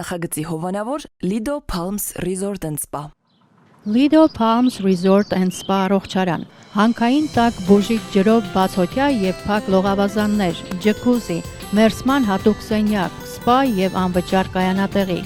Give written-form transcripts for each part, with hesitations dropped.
նախագծի հովանավոր Lido Palms Resort and Spa։ Lido Palms Resort and Spa առողջարան, հանքային տաք բուժիչ ջրով բացօթյա եւ փակ լողավազաններ, ջկուզի, մերսման հատուկ սենյակ, սպա եւ անվճար կայանատեղի։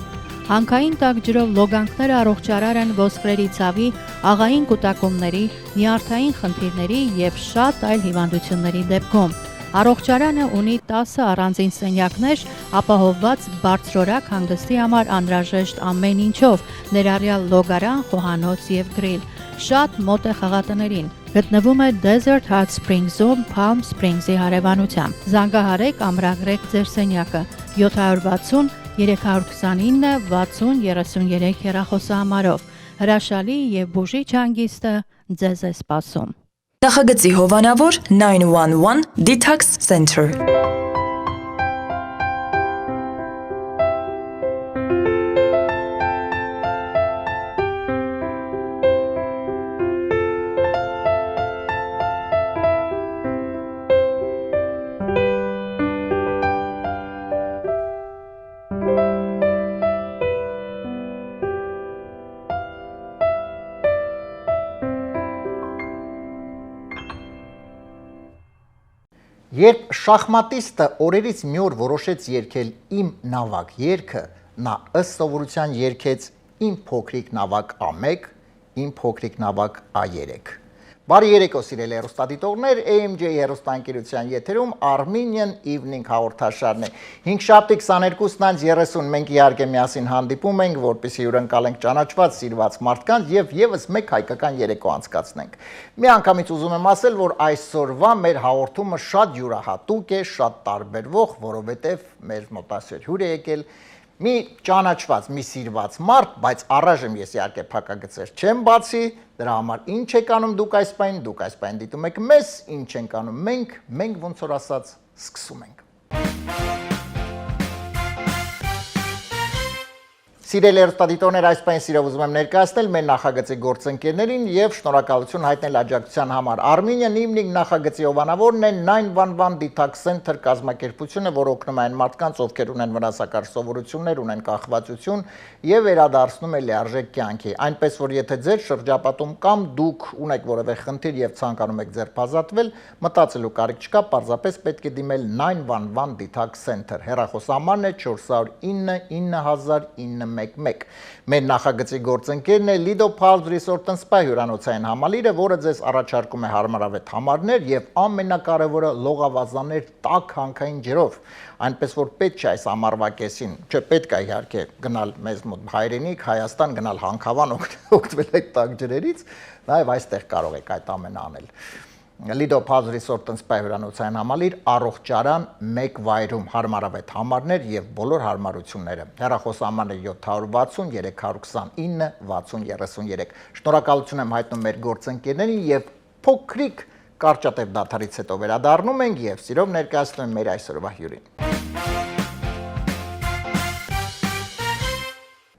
Հանքային տաք ջրով լոգանքները առողջարար են ոսկրերի ցավի, աղային կուտակումների, նյարդային խնդիրների եւ շատ այլ հիվանդությունների դեպքում։ Առողջարանը ունի 10 առանձին սենյակներ, ապահովված բարձրորակ հանգստի համար անհրաժեշտ ամեն ինչով, ներառյալ լոգարան, խոհանոց եւ գրիլ։ Շատ մոտ է խաղատներին։ Գտնվում է Desert Hot Springs-ում Palm Springs-ի հարևանությամբ։ Զանգահարեք, ամրագրեք ձեր սենյակը 760 329 60 33 հեռախոսահամարով։ Հրաշալի եւ բուժիչ հանգիստը ձեզ է սպասում։ Նախագծի հովանավոր 911 Detox Center։ Երբ շախմատիստը օրերից մի օր որոշեց երգել իմ նավակ երգը, նա ըստ սովորության երգեց իմ փոքրիկ նավակ A1, իմ փոքրիկ նավակ A3։ Բարի երեկո սիրելի հեռուստադիտողներ, AMJ հեռուստաընկերության եթերում Armenian Evening հաղորդաշարն է։ 5-շաբթի 22:30 մենք իհարկե միասին հանդիպում ենք, որպեսզի հյուրընկալենք ճանաչված սիրված մարդկանց եւ եւս մեկ հայկական երեկո անցկացնենք։ Մի անգամից ուզում եմ ասել, որ այսօրվա մեր հաղորդումը շատ յուրահատուկ է, շատ տարբերվող, որովհետեւ մեր մոտ այսօր հյուր է եկել մի ճանաչված, մի սիրված մարդ, բայց առայժմ ես իհարկե փակագծեր չեմ բացի, դրա համար ինչ եք անում դուք այս պայն, դուք այս պայն դիտում եք մեզ, ինչ ենք անում մենք ոնց որ ասած սկսում ենք։ Սիրելի հեռուստադիտողներ, այս պայն սիրով ուզում եմ ներկայացնել մեր նախագծի գործընկերներին եւ շնորհակալություն հայտնել աջակցության համար։ Armenian Evening նախագծի հովանավորն է 911 Detox Center կազմակերպությունը, որը օգնում է այն մարդկանց, ովքեր ունեն վնասակար սովորություններ, ունեն կախվածություն եւ վերադարձնում է լիարժեք կյանքի։ Այնպես որ եթե ձեր շրջապատում կամ դուք ունեք որևէ խնդիր եւ ցանկանում եք ձերբազատվել, մտածելու կարիք չկա, պարզապես պետք է դիմել 911 Detox Center։ Հեռախոսահամարն է 409 9091։ Մեր նախագծի գործընկերն է Lido Palms Resort and Spa հյուրանոցային համալիրը, որը ձեզ առաջարկում է հարմարավետ համարներ եւ ամենակարևորը լողավազաններ տաք հանքային ջրով, այնպես որ պետք չէ այս ամառվա կեսին, չէ պետք է իհարկե գնալ մեզ մոտ հայրենիք, Հայաստան, գնալ Հանքավան օգտվել եք տաք ջրերից, նաեւ այստեղ կարող եք այդ ամենը անել։ Lido Palms Resort and Spa հյուրանոցային համալիր, առողջարան, մեկ վայրում, հարմարավետ համարներ եւ բոլոր հարմարությունները։ Հեռախոսահամարն է 760 329 6033։ Շնորհակալություն եմ հայտնում մեր գործընկերներին եւ փոքրիկ կարճատև դադարից հետո վերադառնում ենք եւ սիրով ներկայացնում եմ մեր այսօրվա հյուրին։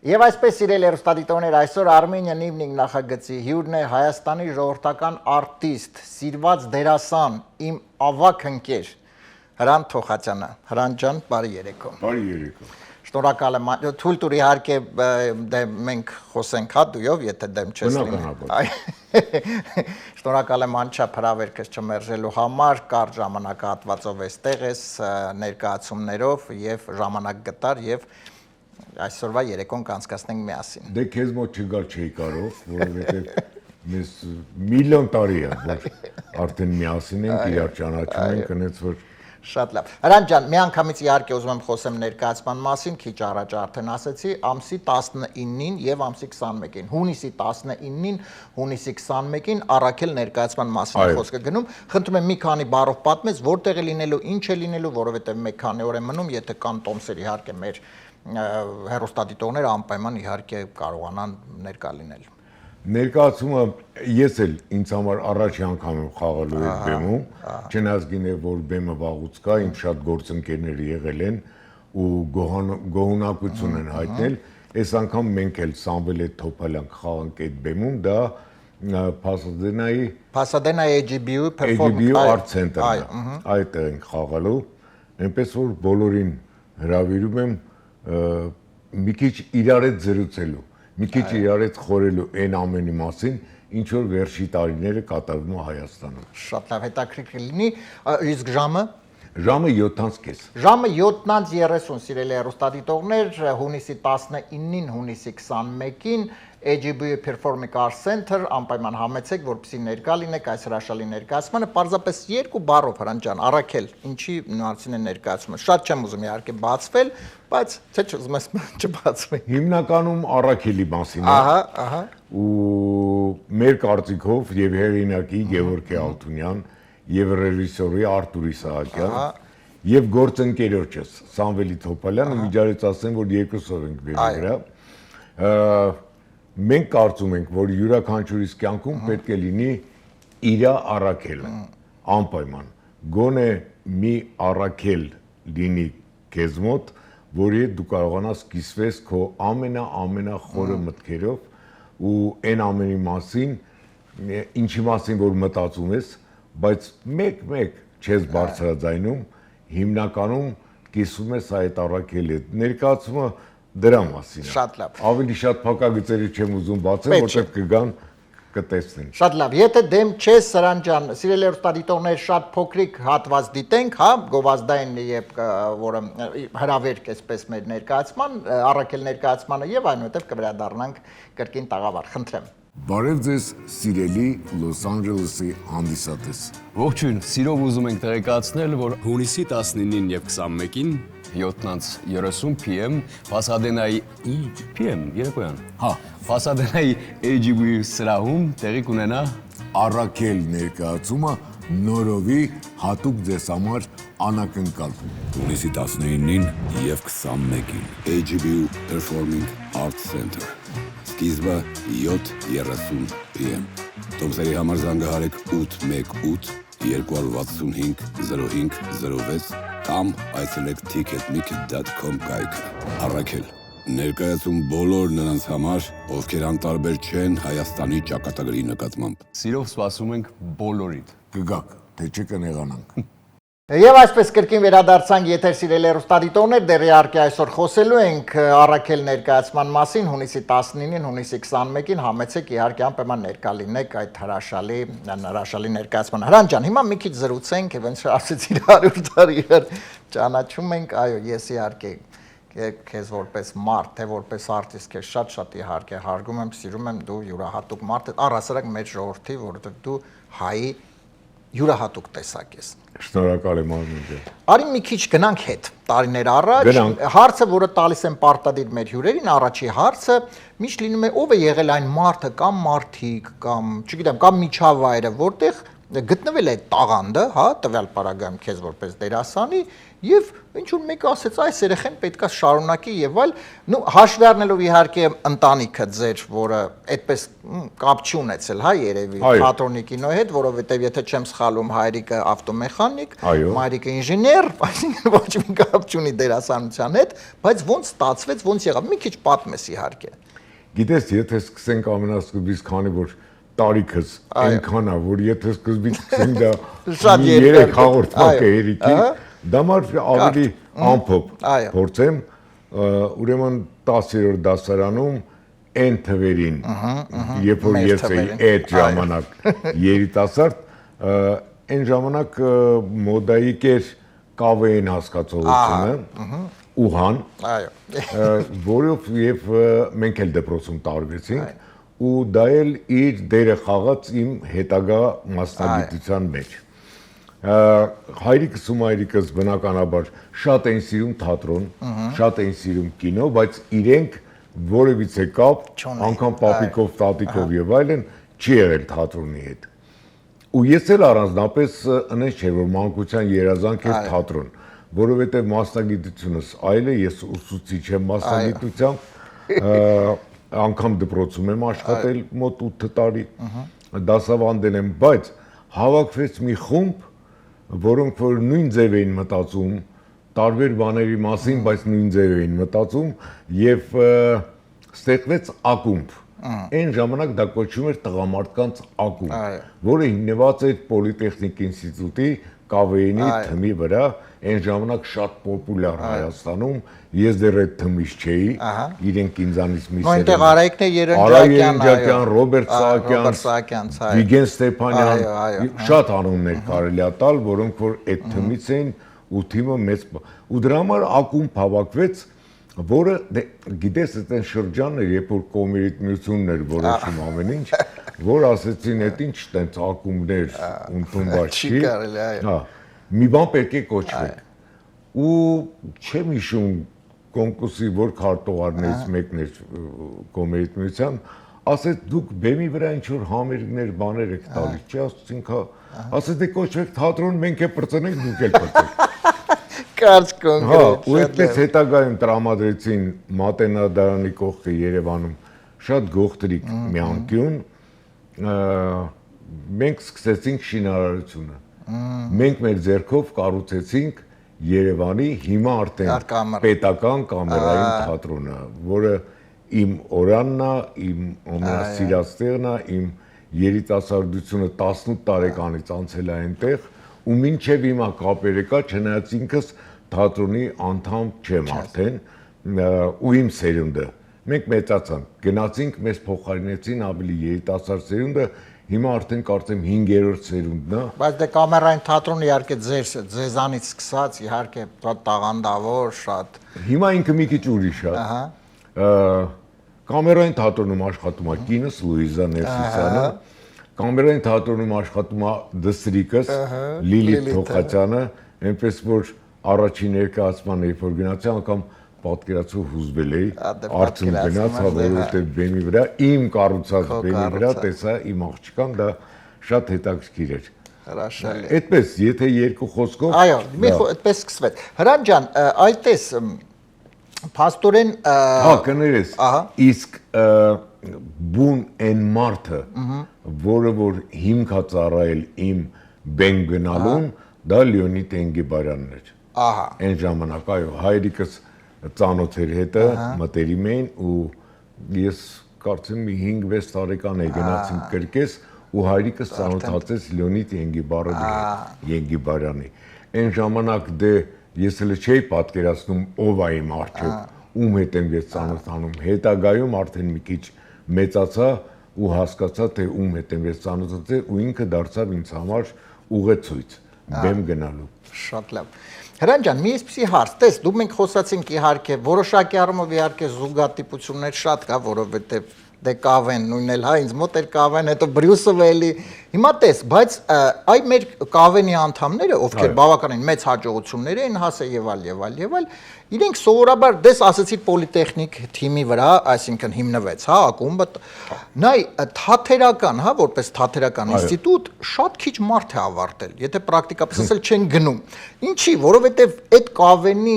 Եվ այսպես սիրելի հեռուստադիտողներ, այսօր Armenian Evening նախագծի հյուրն է Հայաստանի ժողովրդական արտիստ, սիրված դերասան, իմ ավագ ընկեր Հրան Թոխատյանը։ Հրան ջան, բարի երեկո։ Բարի երեկո։ Շնորհակալ եմ, թույլ տուր իհարկե մենք խոսենք հա դուով, եթե դեմ չես լինի։ Շնորհակալ եմ անչափ հրավերքս չմերժելու համար, կարճ ժամանակահատվածով էստեղ ես, ներկայացումներով եւ ժամանակ գտար եւ այսօրվա երեկոն կանցկացնենք միասին։ Դե քեզ մոտ չգալ չի կարող, որովհետեւ մեզ միլիոն տարի է, որ արդեն միասին ենք, իրար ճանաչում ենք, այնց որ շատ լավ։ Հրան ջան, մի անգամից իհարկե ուզում եմ խոսեմ ներկայացման մասին, քիչ առաջ արդեն ասեցի, ամսի 19-ին եւ ամսի 21-ին, հունիսի 19-ին, հունիսի 21-ին առաքել ներկայացման մասին խոսքը գնում։ Խնդրում եմ մի քանի բառով պատմես, որտեղ է լինելու, ինչ է լինելու, որովհետեւ մեկ քանի օր է մնում, եթե կան տոմսեր իհարկե մեր հեռուստադիտողները անպայման իհարկե կարողանան ներկա լինել։ Ներկայացումը ես էլ ինձ համար առաջի անգամ եմ խաղալու այդ բեմում, չնայած գինե որ բեմը վաղուց կա, իմ շատ գործընկերներ եղել են ու գոհունակություն են հայտնել, այս անգամ մենք էլ Սամվել Թոփալյան խաղանք այդ բեմում, դա Pasadena AGBU Performance Art Center-ն է, այդտեղ ենք խաղալու, այնպես որ բոլորին հրավիրում եմ մի քիչ իրար հետ զրուցելու, մի քիչ իրար հետ խորելու այն ամենի մասին, ինչ որ վերջի տարիները կատարվում է Հայաստանում։ Շատ լավ, հետաքրքիր լինի, իսկ ժամը Ժամը 7:30։ Ժամը 7:30, սիրելի հեռուստադիտողներ, հունիսի 19-ին, հունիսի 21-ին AGB Performing Arts Center անպայման համեցեք, որպեսզի ներկա լինեք այս հրաշալի ներկայացմանը, պարզապես երկու բառով Հրանտ ջան, առաքել, ինչի նույնացին է ներկայացումը։ Շատ չեմ ուզում իհարկե բացվել, բայց թե չուզում ես չբացվի։ Հիմնականում առաքելի մասին է։ Ահա։ Ու մեր կարծիքով եւ հեղինակի Գևորգ Ալթունյան եւ ռեժիսորի Արտուր Իսահակյան եւ գործընկերոջս Սամվելի Թոփալյանը միջարից ասեմ, որ երկուսով ենք վերագրա։ Մենք կարծում ենք, որ յուրաքանչյուրիս կյանքում պետք է լինի իր առաքելը, անպայման։ Գոնե մի առաքել լինի քեզ մոտ, որի հետ դու կարողանաս կիսվես քո ամենախորը մտքերով ու այն ամենի մասին, ինչի մասին որ մտածում ես, բայց մեկ չես բարձրաձայնում, հիմնականում կիսում ես այդ առաքելի հետ։ Ներկայացումը դրա մասին է։ Շատ լավ։ Ավելի շատ փակագծերի չեմ ուզում բացել, որտեղ կգան կտեսնեն։ Շատ լավ, եթե դեմ չես Սրան ջան, սիրելի հեռուստադիտողներ, շատ փոքրիկ հատված դիտենք, հա, գովազդային եւ որը հրավերք էսպես մեր ներկայացման, առաքել ներկայացմանը եւ այնուհետեւ կվերադառնանք կրկին տաղավար, խնդրեմ։ Բարև ձեզ, սիրելի Լոս Անջելեսի հանդիսատես։ Ողջույն, սիրով ուզում ենք տեղեկացնել, որ հունիսի 19-ին եւ 21-ին 7:30 PM Pasadena-ի PM երեկոյան։ Pasadena-ի AGB սրահում տեղի կունենա Առաքել ներկայացումը նորովի հատուկ ձեզ համար անակնկալ։ Հունիսի 19-ին եւ 21-ին AGB Performing Arts Center։ Սկիզբը 7:30 PM։ Տոմսերի համար զանգահարեք 818 265 0506 կամ այցելեք ticketmickey.com կայքը։ Առաքել ներկայացում բոլոր նրանց համար, ովքեր անտարբեր չեն Հայաստանի ճակատագրի նկատմամբ։ Սիրով սպասում ենք բոլորիդ։ Կգաք, թե չկներողանանք։ Եվ այսպես կրկին վերադարձանք եթեր սիրելի հեռուստադիտողներ, դեռ իհարկե այսօր խոսելու ենք առաքել ներկայացման մասին, հունիսի 19-ին, հունիսի 21-ին համեցեք իհարկե անպայման ներկա լինեք այդ հրաշալի ներկայացման։ Հրանտ ջան, հիմա մի քիչ զրուցենք, եւ ոնց ասեցի 100 տարի ճանաչում ենք, այո, ես իհարկե քեզ որպես մարդ, թե որպես արտիստ քեզ շատ իհարկե հարգում եմ, սիրում եմ, դու յուրահատուկ մարդ ես, առհասարակ մեր ժողովրդի, որովհետեւ դու հայի յուրահատուկ տեսակ ես։ Շնորհակալ եմ Արմեն ջան։ Արի մի քիչ գնանք հետ տարիներ առաջ, հարցը, որը տալիս են պարտադիր մեր հյուրերին, առաջի հարցը միշտ լինում է ով է եղել այն մարդը կամ մարդիկ կամ, չգիտեմ, կամ միջավայրը, որտեղ գտնվել է տաղանդը, հա, տվյալ պարագայում քեզ որպես դերասանի, եւ ինչ որ մեկը ասեց, այս երեխեն պետքա շարունակի եւ այլ, նու հաշվի առնելով իհարկե ընտանիքը ձեր, որը այդպես կապ չունեցել, հա, երևի թատրոնի կինոյի հետ, որովհետեւ եթե չեմ սխալվում, հայրիկը ավտոմեխանիկ, մայրիկը ինժեներ, այսինքն ոչ մի կապ չունի դերասանության հետ, բայց ոնց ստացվեց, ոնց եղավ, մի քիչ պատմես իհարկե։ Գիտես, եթե սկսենք ամենասկզբից, քանի որ տարիքս այնքան է, որ եթե սկզբից սկսենք դա երեք հաղորդման կերիկի, դա մար ավելի ամփոփ փորձեմ, ուրեմն 10-րդ դասարանում այն թվերին, երբ որ ես էի այդ ժամանակ երիտասարդ, այն ժամանակ մոդայիկ էր կավեին հասկացողությունը, ուհան, որով եւ մենք էլ դպրոցում տարվեցինք, ու դա էլ իր դերը խաղաց իմ հետագա մասնագիտության մեջ։ Հայրիկս ու մայրիկս բնականաբար շատ էին սիրում թատրոն, շատ էին սիրում կինո, բայց իրենք որևիցե կապ, անգամ պապիկով, տատիկով եւ այլն չի եղել թատրոնի հետ։ Ու ես էլ առանձնապես ընես չէ, որ մանկության երազանք էր թատրոն, որովհետեւ մասնագիտությունս այլ է, ես ուսուցիչ եմ մասնագիտությամբ, անգամ դպրոցում եմ աշխատել մոտ 8 տարի, դասավանդել եմ, բայց հավաքվեց մի խումբ, որոնք որ նույն ձև էին մտածում, տարբեր բաների մասին, բայց նույն ձև էին մտածում եւ ստեղծվեց ակումբ։ Այն ժամանակ դա կոչվում էր տղամարդկանց ակումբ, որը հիմնված էր Պոլիտեխնիկ ինստիտուտի կավեինի թմի վրա, այն ժամանակ շատ պոպուլյար Հայաստանում, ես դեռ այդ թմից չէի, իրենք ինձանից մի սեր Այնտեղ Արայիկն է Երնջակյան, Ռոբերտ Սահակյան, Վիգեն Ստեփանյան, շատ անուններ կարելի է տալ, որոնք որ այդ թմից էին ու թիմը մեծ ու դրա համար ակումբ հավաքվեց, որը գիտես այդ շրջանն էր, երբ որ կոմերիտ միությունն էր որոշում ամեն ինչ, որ ասեցին այդ ինչ տենց ակումբներ ընդունված չի, մի բան պետք է կոչվեք ու չեմ հիշում կոնկուրսի որ քարտուղարներից մեկն էր կոմերիտ միության, ասեց դուք բեմի վրա ինչ որ համերգներ բաներ եք տալիս, չի ասեցինք, ասեց դե կոչվեք թատրոն, մենք է պրծնենք, դուք էլ պրծեք։ Կարճ կոնկրետ։ Ու այդպես հետագայում տրամադրեցին Մատենադարանի կողքը Երևանում շատ գողտրիկ մի անկյուն, մենք սկսեցինք շինարարությունը։ Մենք մեր ձեռքով կառուցեցինք Երևանի հիմա արդեն պետական կամերային թատրոնը, որը իմ օրանն է, իմ ամենասիրած տեղն է, իմ երիտասարդությունը 18 տարեկանից անցել է այնտեղ, ու մինչև հիմա կապերը կա, չնայած ինքս թատրոնի անդամ չեմ արդեն, ու իմ սերունդը։ Մենք մեծացանք, գնացինք, մեզ փոխարինեցին ավելի երիտասարդ սերունդը, հիմա արդեն կարծեմ 5-րդ սերունդն է։ Բայց դե կամերային թատրոնը իհարկե ձեզանից սկսած, իհարկե տաղանդավոր, շատ։ Հիմա ինքը մի քիչ ուրիշ է։ Կամերային թատրոնում աշխատում է կինս Լուիզա Ներսիսյանը, կամերային թատրոնում աշխատում է դստրիկս Լիլիթ Թոխացյանը, այնպես որ առաջին ներկայացման երբ որ գնացի անգամ պատկերացու հուզվել էի, արդյուն գնացա, որովհետև բեմի վրա, իմ կառուցած բեմի վրա տեսա իմ աղջկան, դա շատ հետաքրքիր էր։ Հրաշալի։ Այդպես, եթե երկու խոսքով։ Այո, այդպես սկսվեց։ Հրան ջան, այդպես փաստորեն հա կներես, իսկ բուն այն մարդը, որը որ հիմք է ծառայել իմ բեմ գնալուն, դա Լեոնիդ Էնգիբարյանն էր։ Ահա։ Այն ժամանակ, այո, հայրիկս ծանոթ էր հետը, մտերիմ էին ու ես կարծեմ մի 5-6 տարեկան է գնացինք կրկես ու հայրիկս ծանոթացեց Լեոնիդ Էնգիբարյանի։ Այն ժամանակ դե ես էլ չէի պատկերացնում ով է իմ առջև, ում հետ եմ ես ծանոթանում, հետագայում արդեն մի քիչ մեծացա ու հասկացա թե ում հետ եմ ես ծանոթացել ու ինքը դարձավ ինձ համար ուղեցույց բեմ գնալու։ Շատ լավ։ Հրան ջան, մի այսպեսի հարց, տես, դու մենք խոսացինք իհարկե, որոշակի առումով իհարկե զուգատիպություններ շատ կա, որովհետև դե կավեն, նույնն էլ հա, ինձ մոտ էր կավեն, հետո Բրյուսովը էլի, հիմա տես, բայց այ մեր կավենի անդամները, ովքեր բավականին մեծ հաջողություններ էին հասել եւ այլ, իրենք սովորաբար դες ասացի պոլիտեխնիկ թիմի վրա, այսինքն հիմնվեց, հա, ակումբը, նայ թատերական, հա, որպես թատերական ինստիտուտ շատ քիչ մարդ է ավարտել, եթե պրակտիկապես ասել չեն գնում։ Ինչի, որովհետև այդ կավենի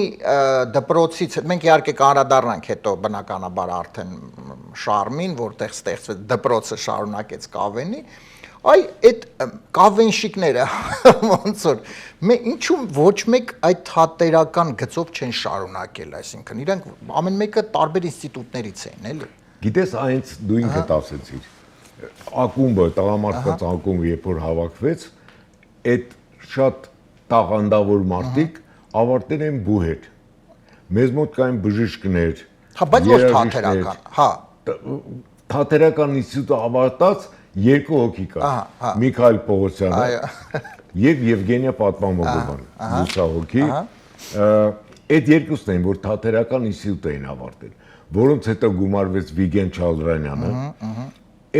դպրոցից, մենք իհարկե կանրադառնանք հետո բնականաբար արդեն շարմին, որտեղ ստեղծվեց դպրոցը շարունակեց կավենի, այ այդ կավենշիկները ոնց որ ինչու ոչ մեկ այդ թատերական գծով չեն շարունակել, այսինքն իրանք ամեն մեկը տարբեր ինստիտուտներից էին, էլի։ Գիտես, այնց դու ինքդ ասեցիր, ակումբը, տղամարդկանց ակումբը երբ որ հավաքվեց, այդ շատ տաղանդավոր մարդիկ ավարտել են բուհեր։ Մեզ մոտ կային բժիշկներ, հա, բայց ոչ թատերական, հա։ Թատերական ինստիտուտը ավարտած երկու հոգի կա, Միքայել Պողոսյանը և Եվգենիա Պատմամոգովյանը, լուսահոգի, այդ երկուսն էին, որ թատերական ինստիտուտ էին ավարտել, որոնց հետո գումարվեց Վիգեն Չալդրանյանը,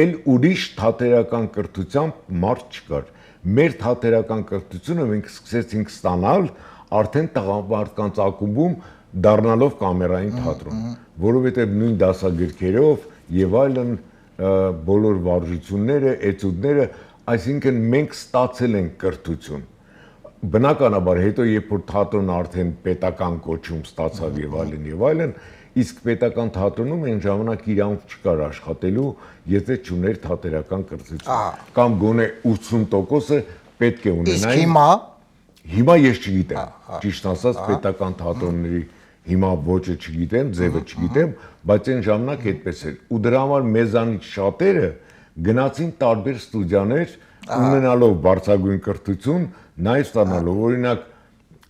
էլ ուրիշ թատերական կրթությամբ մարդ չկար։ Մեր թատերական կրթությունը մենք սկսեցինք ստանալ արդեն տղամարդկանց ակումբում դառնալով կամերային թատրոն, որովհետև նույն դասագրքերով եւ այլն բոլոր վարժությունները, էտյուդները, այսինքն մենք ստացել ենք կրթություն։ Բնականաբար հետո երբ որ թատրոնը արդեն պետական կոչում ստացավ եւ այլն, իսկ պետական թատրոնում այն ժամանակ իրանք չկար աշխատելու, եթե չուներ թատերական կրթություն։ Կամ գոնե 80%-ը պետք է ունենային։ Իսկ հիմա ես չգիտեմ, ճիշտ ասած պետական թատրոնների հիմա ոճը չգիտեմ, ձևը չգիտեմ, բայց այն ժամանակ այդպես էր։ Ու դրա համար մեզանից շատերը գնացին տարբեր ստուդիաներ, ունենալով բարձրագույն կրթություն, նաև ստանալով օրինակ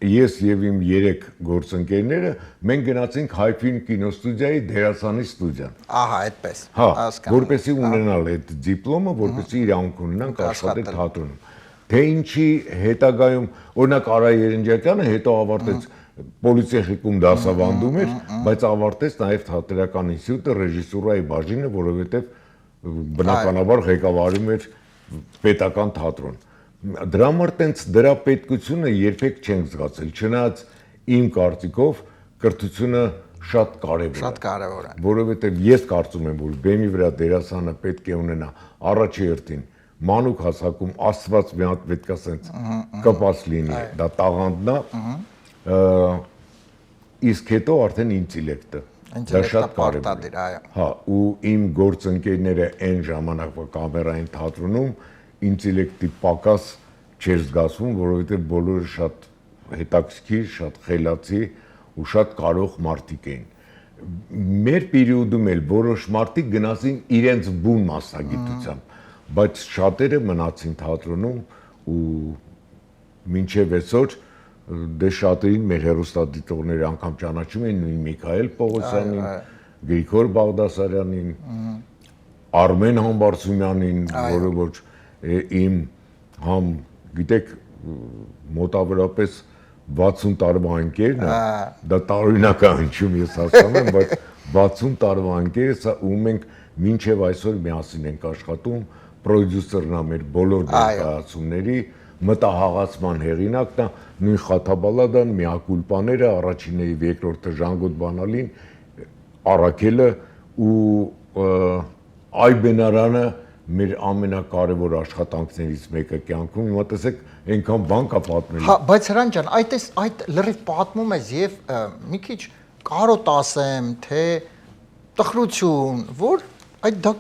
ես եւ իմ 3 գործընկերները մենք գնացինք Հայֆիլմ կինոստուդիայի դերասանի ստուդիան։ Ահա, այդպես։ Հա, որպեսզի ունենալ այդ դիպլոմը, որպեսզի իրանք ունենանք աշխատել թատրոնում։ Թե ինչի հետագայում, օրինակ Արա Երնջակյանը հետո ավարտեց պոլիտեխնիկում դասավանդում էր, բայց ավարտեց նաև թատերական ինստիտուտը ռեժիսուրայի բաժինը, որովհետև բնականաբար ղեկավարում էր պետական թատրոն։ Դրա համար տենց դրա պետքությունը երբեք չենք զգացել, չնայած իմ կարծիքով կրթությունը շատ կարևոր է։ Շատ կարևոր է։ Որովհետև ես կարծում եմ, որ բեմի վրա դերասանը պետք է ունենա առաջի հերթին մանուկ հասակում Աստված մի հատ պետք է ասենց կպած լինի, դա տաղանդն է, իսկ հետո արդեն ինտելեկտը։ Դա շատ կարևոր է։ Հա, ու իմ գործընկերները այն ժամանակվա կամերային թատրոնում ինտելեկտի պակաս չէր զգացվում, որովհետև բոլորը շատ հետաքրքիր, շատ խելացի ու շատ կարող մարդիկ էին։ Մեր պերիոդում էլ որոշ մարդիկ գնացին իրենց բուն մասնագիտությամբ, բայց շատերը մնացին թատրոնում ու մինչև այսօր դե շատերին մեր հեռուստադիտողները անգամ ճանաչում են նույն Միքայել Պողոսյանին, Գրիգոր Բաղդասարյանին, Արմեն Համբարձումյանին, որը որ իմ համ գիտեք մոտավորապես 60 տարվա ընկերն է, դա տարօրինակ է հնչում, ես հասկանում եմ, բայց 60 տարվա ընկերս է ու մենք մինչև այսօր միասին ենք աշխատում, պրոդյուսերն է մեր բոլոր ներկայացումների, մտահաղացման հեղինակն է, նույն Խաթաբալադան, Միակուլպաները, առաջինը եւ երկրորդը Ժանգոտ Բանալին, Արաքելը ու Այբենարանը մեր ամենակարևոր աշխատանքներից մեկը կյանքում, հիմա տեսեք, այնքան բան կա պատմելու։ Հա, բայց Հրանտ ջան, այդ լրիվ պատմում ես եւ մի քիչ կարոտ ասեմ, թե տխրություն, որ այդ դա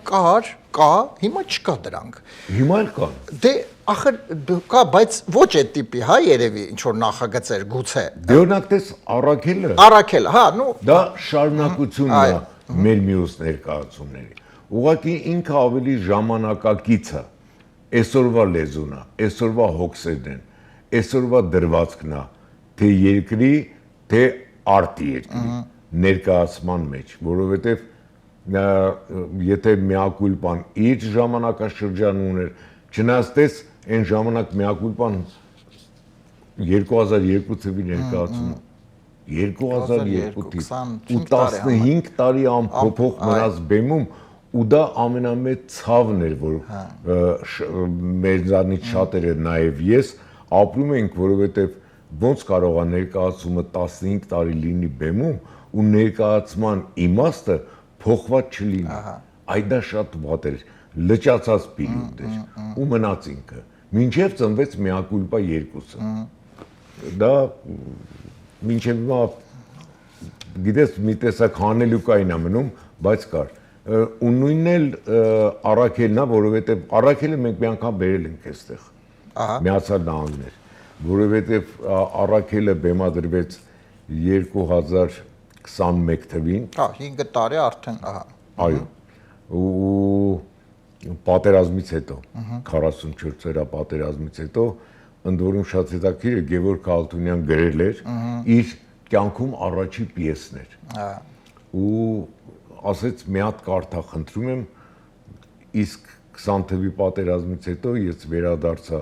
կա, հիմա չկա դրանք։ Հիմա էլ կան։ Դե ախր կա, բայց ոչ այդ տիպի, հա, երևի ինչ որ նախագծեր գուցե։ Դե օրինակ տես Արաքելը, հա, նո։ Դա շարունակությունն է մեր մյուս ներկայացումների։ Ուղղակի ինքը ավելի ժամանակակից է, այսօրվա լեզուն է, այսօրվա հոգսերն են, այսօրվա դրվածքն է, թե երկրի, թե արտի երկրի ներկայացման մեջ, որովհետև եթե Միակուլպան իր ժամանակաշրջան ուներ, չնայած տես այն ժամանակ Միակուլպան 2002 թվականի ներկայացումը 2002 ու 15 տարի ամփոփող մնաց բեմում ու դա ամենամեծ ցավն էր, որ մեզանից շատերը նաև ես ապրում ենք, որովհետև ոնց կարող է ներկայացումը 15 տարի լինի բեմում ու ներկայացման իմաստը փոխված չլինի։ Այդ դա շատ վատ էր, լճացած պերիոդ էր ու մնաց ինքը։ Մինչև ծնվեց Միակուլպա 2-ը։ Դա մինչև հիմա գիտես մի տեսակ հանելուկային է մնում, բայց կար։ Ու նույնն էլ Արաքելն է, որովհետև Արաքելը մենք մի անգամ բերել ենք այստեղ։ Միացյալ Նահանգներ, որովհետև Արաքելը բեմադրվեց 2021 թվին։ Հա, 5 տարի արդեն, ահա։ Այո։ Ու պատերազմից հետո, 44-րդ պատերազմից հետո, ընդ որում շատ հետաքրքիր է, Գևորգ Ալթունյան գրել էր իր կյանքում առաջի պիեսն էր։ Ու ասեց մի հատ կարդա խնդրում եմ, իսկ 20 թվականի պատերազմից հետո ես վերադարձա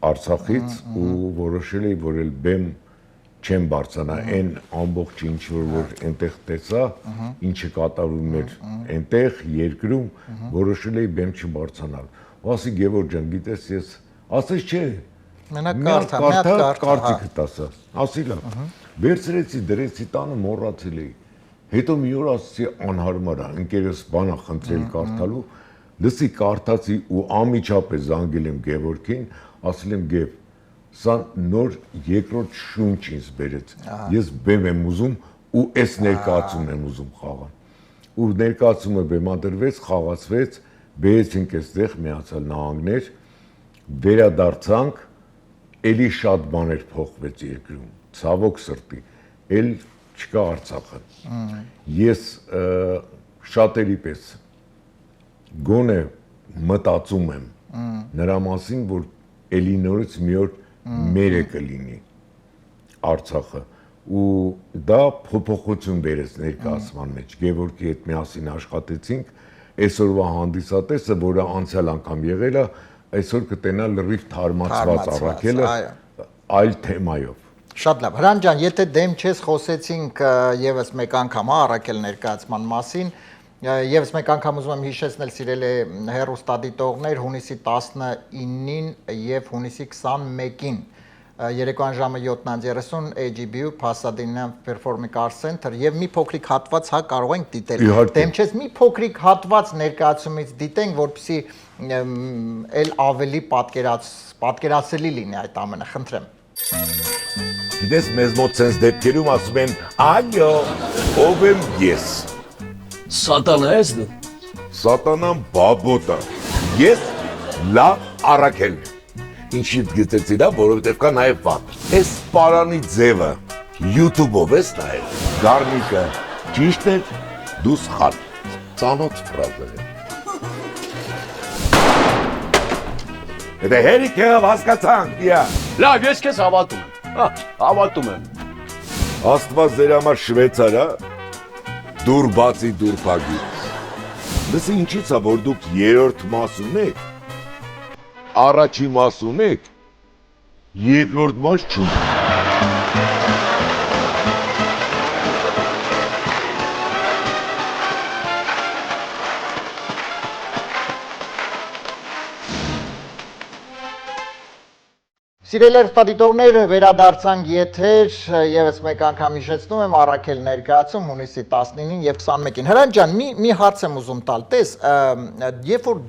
Արցախից ու որոշել էի, որ էլ բեմ չեմ բարձանա, այն ամբողջ ինչ որ այնտեղ տեսա, ինչը կատարվում էր այնտեղ երկրում, որոշել էի բեմ չբարձանալ։ Ու ասի Գևորգ ջան, գիտես ես, ասես չէ, մենակ կարծիքը տասա, ասի լավ, վերցրեցի, դրեցի տանը, մոռացել էի։ Հետո մի օր ասացի անհարմար է, ընկերս բան է խնդրել կարդալու, լսի կարդացի ու անմիջապես զանգել եմ Գևորգին, ասել եմ Գև, սա նոր երկրորդ շունչ ինձ բերեց, ես բեմ եմ ուզում ու այս ներկայացումն եմ ուզում խաղալ։ Ու ներկայացումը բեմադրվեց, խաղացվեց, բերեցինք այստեղ Միացյալ Նահանգներ, վերադարձանք, էլի շատ բաներ փոխվեց երկրում, ցավոք սրտի, էլ չկա Արցախը։ Ես շատերի պես գոնե մտածում եմ, նրա մասին, որ էլի նորից մի օր մերը կլինի Արցախը ու դա փոփոխություն բերեց ներկայացման մեջ Գևորգի հետ միասին աշխատեցինք այսօրվա հանդիսատեսը որը անցյալ անգամ եղել է այսօր կտենա լրիվ թարմացված առաքելը այլ թեմայով Շատ լավ Հրանտ ջան եթե դեմ չես խոսեցինք եւս մեկ անգամ առաքել ներկայացման մասին Եվս մեկ անգամ ուզում եմ հիշեցնել սիրելի հեռուստադիտողներ հունիսի 19-ին եւ հունիսի 21-ին երեկոյան ժամը 7:30 AGBU Pasadena Performing Arts Center եւ մի փոքրիկ հատված հա կարող ենք դիտել դեմ չես մի փոքրիկ հատված ներկայացումից դիտենք որպեսզի էլ ավելի պատկերացելի լինի այդ ամենը խնդրեմ Գիտես մեզ մոտ sense դեպքերում ասում են այո ով եմ ես Սատանա ես դու Սատանան բաբոտա ես լավ առաքել Ինչի՞ գտեցի դա որովհետև կա նաև վատ Այս պարանի ձևը YouTube-ով ես նայել Գառնիկը ճիշտ է դու սխալ Ծանոթ ֆրազա է Դե հերիքը հասկացանք դիա Լավ ես քեզ հավատում եմ հավատում եմ Աստված ձեր համար շվեյցար է Դուր բացի դուր փագի Լսի ինչից է որ դուք երրորդ մասում եք Առաջի մասում եք Երկրորդ մաս չունեք Սիրելի հեռուստադիտողներ, վերադարձանք եթեր, եւս մեկ անգամ հիշեցնում եմ առաքել ներկայացում հունիսի 19-ին եւ 21-ին։ Հրանտ ջան, մի հարց եմ ուզում տալ, տես, երբ որ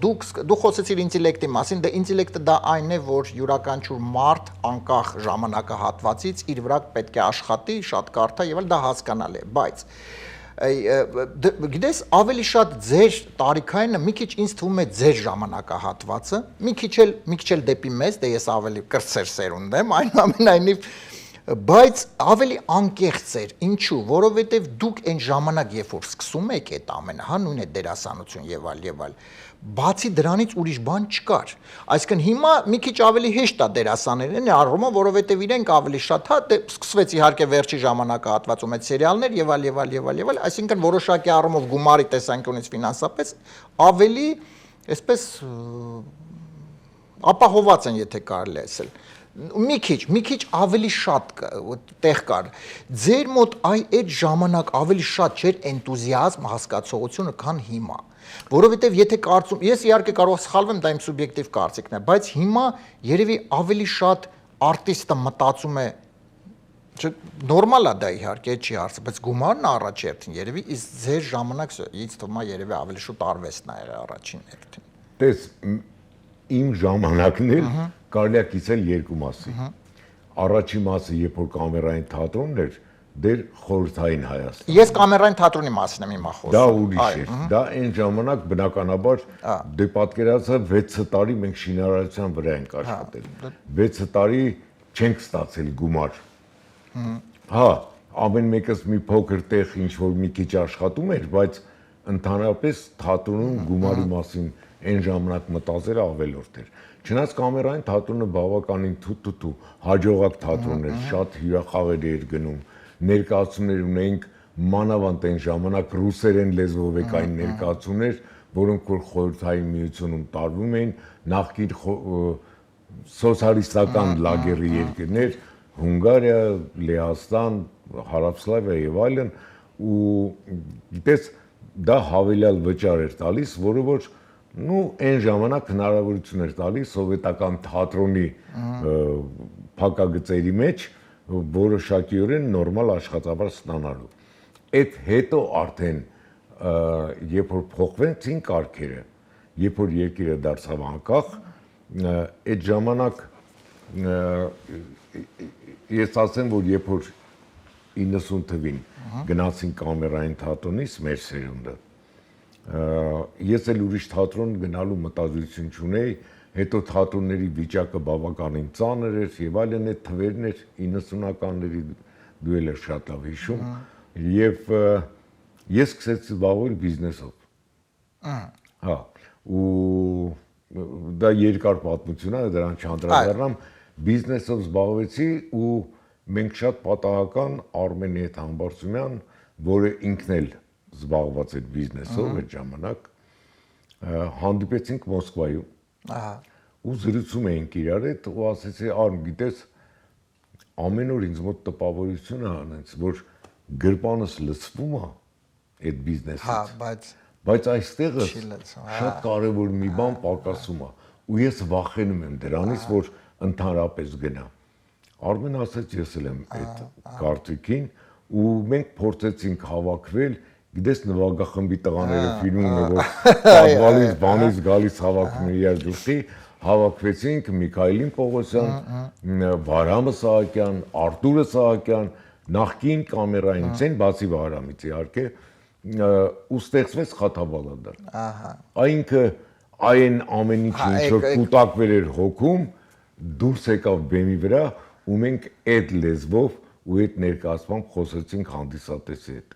դու խոսեցիր ինտելեկտի մասին, դե ինտելեկտը դա այն է, որ յուրաքանչյուր մարդ անկախ ժամանակահատվածից իր վրա պետք է աշխատի, շատ կարդա եւ այլ դա հասկանալի է, բայց գիտես ավելի շատ ձեր տարիքայինը մի քիչ ինձ թվում է ձեր ժամանակահատվածը մի քիչ էլ դեպի մեզ դե ես ավելի կրտսեր սերունդ եմ այնուամենայնիվ բայց ավելի անկեղծ էր ինչու որովհետև դուք այն ժամանակ երբ որ սկսում եք այդ ամենը հա նույն է դերասանություն եւ այլ բացի դրանից ուրիշ բան չկար այսինքն հիմա մի քիչ ավելի հեշտ է դերասաններն առումով որովհետև իրենք ավելի շատ հա դե սկսվեց իհարկե վերջի ժամանակահատվածում այդ սերիալներ եւ այլ այսինքն որոշակի առումով գումարի տեսանկյունից ֆինանսապես ավելի այսպես ապահոված են եթե կարելի ասել մի քիչ ավելի շատ տեղ կար ձեր մոտ այդ ժամանակ ավելի շատ չէր էնտուզիազմը հասկացողությունը քան հիմա որովհետև եթե կարծում ես իհարկե կարող սխալվեմ դա իմ սուբյեկտիվ կարծիքն է բայց հիմա երևի ավելի շատ արտիստը մտածում է նորմալ է դա իհարկե չի հարցը բայց գումարն առաջերտին երևի իսկ ձեր ժամանակ ինձ թվում է երևի ավելի շուտ արվեստն է առաջին հերթին տես իմ ժամանակն էլ կարելի է կիսել երկու մասի առաջի մասը երբ որ կամերային թատրոնն էր դեր խորհրդային Հայաստան Ես կամերային թատրոնի մասին եմ հիմա խոսում Դա ուրիշ էր դա այն ժամանակ բնականաբար դե պատկերացա 6 տարի մենք շինարարության վրա ենք աշխատել 6 տարի չենք ստացել գումար հա ամեն մեկս մի փոքր տեղ ինչ որ մի քիչ աշխատում էր բայց ընդհանրապես թատրոնում գումարի մասին այն ժամանակ մտածելը ավելորդ էր Չնայած կամերային թատրոնը բավականին թութ հաջողակ թատրոն էր, շատ հյուրախաղեր էր գնում, ներկայացումներ ունեինք մանավանդ այն ժամանակ ռուսերեն լեզվով եկային ներկայացումներ, որոնք որ խորհրդային միությունում տարվում էին, նախկին սոցիալիստական լագերի երկրներ, Հունգարիա, Լեհաստան, Հարավսլավիա եւ այլն, ու գիտես դա հավելյալ վճար էր տալիս, որը որ Ну, այն ժամանակ հնարավորություն էր տալիս սովետական թատրոնի փակագծերի մեջ որոշակիորեն նորմալ աշխատավարձ ստանալու։ Այդ հետո արդեն երբ որ փոխվեցին կարգերը, երբ որ երկիրը դարձավ անկախ, այդ ժամանակ ես ասեմ, որ երբ որ 90 թվին գնացին կամերային թատրոնից մեր սերունդը Ես էլ ուրիշ թատրոն գնալու մտադրություն չունեի, հետո թատրոնների վիճակը բավականին ծանր էր եւ այլն այդ թվերն էր 90-ականների դու էլ ես շատ լավ հիշում եւ ես սկսեցի զբաղվել բիզնեսով։ Հա, ու դա երկար պատմություն է, դրան չանդրադառնամ, բիզնեսով զբաղվեցի ու մենք շատ պատահական Արմենի հետ Համբարձումյան, որը ինքն էլ զբաղված էր բիզնեսով այդ ժամանակ, հանդիպեցինք Մոսկվայում։ Ու զրուցում էինք իրար հետ ու ասեցի, Արմ, գիտես, ամեն օր ինձ մոտ տպավորություն է անենց, որ գրպանս լցվում է այդ բիզնեսից, բայց այստեղը շատ կարևոր մի բան պակասում է ու ես վախենում եմ դրանից, որ ընդհանրապես գնա։ Արմեն ասաց, ես էլ եմ այդ կարծիքին ու մենք փորձեցինք հավաքվել, գիտես նվագախմբի տղաները ֆիլմում է, որ պատվալից բանից գալիս հավաքում իրար գլխի, հավաքվեցինք Միքայելին Պողոսյան, Վարամը Սահակյան, Արտուրը Սահակյան, նախկին կամերայինից են, բացի Վարամից իհարկե, ու ստեղծվեց Խաթաբալադան։ Այնքը այն ամեն ինչը ինչ որ կուտակվել էր հոգում, դուրս եկավ բեմի վրա ու մենք այդ լեզվով ու այդ ներկայացմամբ խոսեցինք հանդիսատեսի հետ։